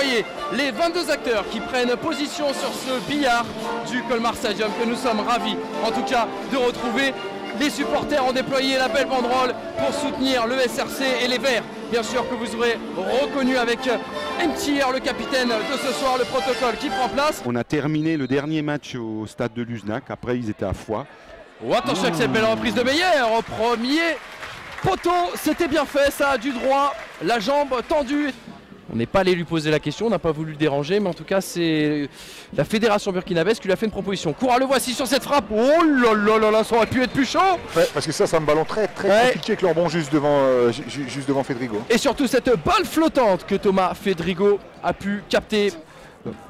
voyez les 22 acteurs qui prennent position sur ce billard du Colmar Stadium que nous sommes ravis en tout cas de retrouver. Les supporters ont déployé la belle banderole pour soutenir le SRC et les Verts. Bien sûr que vous aurez reconnu avec MTR, le capitaine de ce soir, le protocole qui prend place. On a terminé le dernier match au stade de Luznac, après ils étaient à Foix. Oh, attention avec cette belle reprise de Meyer au premier poteau, c'était bien fait, ça a du droit, la jambe tendue. On n'est pas allé lui poser la question, on n'a pas voulu le déranger, mais en tout cas c'est la fédération burkinabèse qui lui a fait une proposition. Courra, le voici sur cette frappe. Oh là là là là, ça aurait pu être plus chaud. Ouais, parce que ça c'est un ballon très compliqué avec leur bon juste devant Fedrigo. Et surtout cette balle flottante que Thomas Fedrigo a pu capter.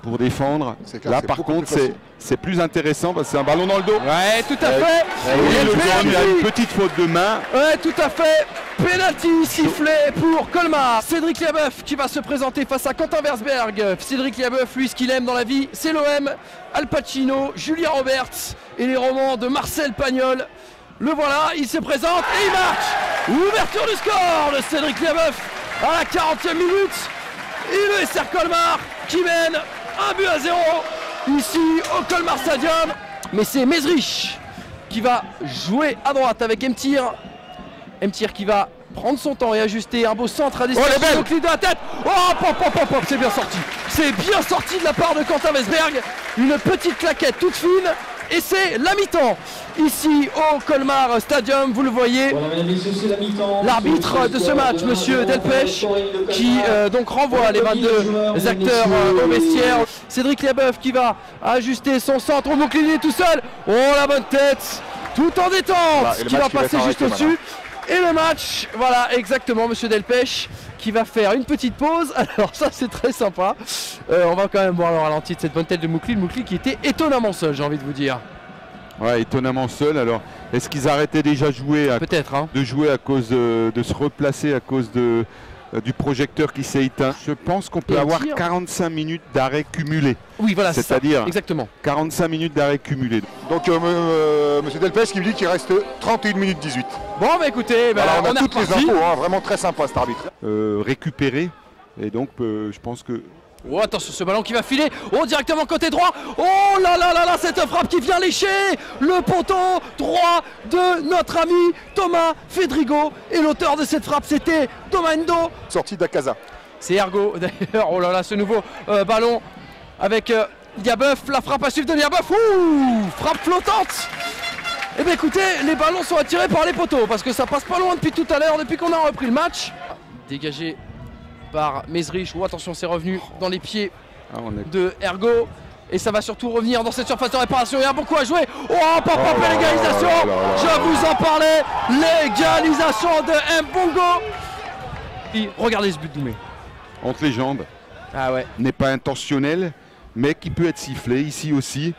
Pour défendre, Clair, là par contre c'est plus intéressant parce que c'est un ballon dans le dos. Ouais, tout à fait. Il y a une petite faute de main. Ouais, tout à fait. Penalty sifflé pour Colmar. Cédric Liabeuf qui va se présenter face à Quentin Versberg. Cédric Liabeuf, lui, ce qu'il aime dans la vie, c'est l'OM, Al Pacino, Julia Roberts et les romans de Marcel Pagnol. Le voilà, il se présente et il marque. Ouverture du score de Cédric Liabeuf à la 40e minute. Et le SR Colmar qui mène 1-0 ici au Colmar Stadium. Mais c'est Mezrich qui va jouer à droite avec Mtir. Mtir qui va prendre son temps et ajuster un beau centre à destination au clip de la tête. Oh, pop, c'est bien sorti. C'est bien sorti de la part de Quentin Versberg. Une petite claquette toute fine. Et c'est la mi-temps ici au Colmar Stadium, vous le voyez. L'arbitre de ce match, monsieur Delpech, qui donc renvoie les 22 acteurs au vestiaire. Cédric Liabeuf qui va ajuster son centre au bouclier tout seul. Oh, la bonne tête, tout en détente, qui va passer juste au-dessus. Et le match, voilà exactement, monsieur Delpech qui va faire une petite pause. Alors ça c'est très sympa. On va quand même voir le ralenti de cette bonne tête de Moukli. Moukli qui était étonnamment seul, j'ai envie de vous dire. Ouais, étonnamment seul. Alors est-ce qu'ils arrêtaient déjà peut-être de jouer à cause de se replacer à cause du projecteur qui s'est éteint? Je pense qu'on peut avoir 45 minutes d'arrêt cumulé. Oui, voilà, c'est-à-dire exactement 45 minutes d'arrêt cumulé. Donc monsieur Delpech qui me dit qu'il reste 31 minutes 18. Bon bah écoutez, on a toutes les infos, hein, vraiment très sympa cet arbitre. Récupéré, et donc je pense que... Oh, attention ce ballon qui va filer. Oh, directement côté droit. Oh là là là là, cette frappe qui vient lécher le poteau droit de notre ami Thomas Fedrigo. Et l'auteur de cette frappe c'était Domendo. Sortie d'Akaza. C'est Ergo d'ailleurs. Oh là là, ce nouveau ballon avec Liabeuf. La frappe à suivre de Liabeuf. Ouh, frappe flottante. Eh bien écoutez, les ballons sont attirés par les poteaux parce que ça passe pas loin depuis tout à l'heure, depuis qu'on a repris le match. Dégagé par Mezrich. Oh, attention, c'est revenu dans les pieds de Ergo. Et ça va surtout revenir dans cette surface de réparation. Il y a beaucoup à jouer. Oh, l'égalisation. Je vous en parlais. L'égalisation de Mbongo. Et regardez ce but de Doumé. Entre les jambes. Ah ouais. N'est pas intentionnel, mais qui peut être sifflé ici aussi.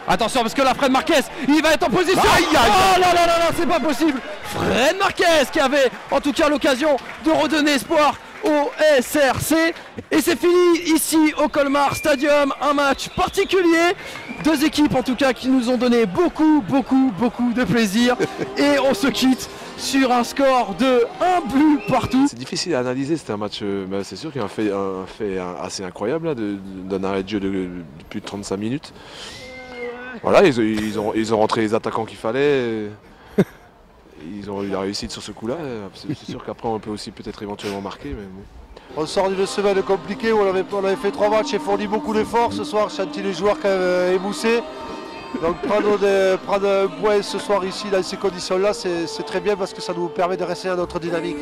Attention parce que là Fred Marquez il va être en position. Oh là là là là, c'est pas possible. Fred Marquez qui avait en tout cas l'occasion de redonner espoir au SRC. Et c'est fini ici au Colmar Stadium. Un match particulier. Deux équipes en tout cas qui nous ont donné beaucoup de plaisir. Et on se quitte sur un score de 1 but partout. C'est difficile à analyser, c'était un match, c'est sûr qu'il y a un fait assez incroyable là, d'un arrêt de jeu de plus de 35 minutes. Voilà, ils ont rentré les attaquants qu'il fallait. Ils ont eu la réussite sur ce coup-là. C'est sûr qu'après on peut aussi peut-être éventuellement marquer. Mais bon. On sort d'une semaine compliquée où on avait fait 3 matchs et fourni beaucoup d'efforts. Ce soir, senti les joueurs quand même émoussés. Donc prendre un point ce soir ici dans ces conditions-là, c'est très bien parce que ça nous permet de rester dans notre dynamique.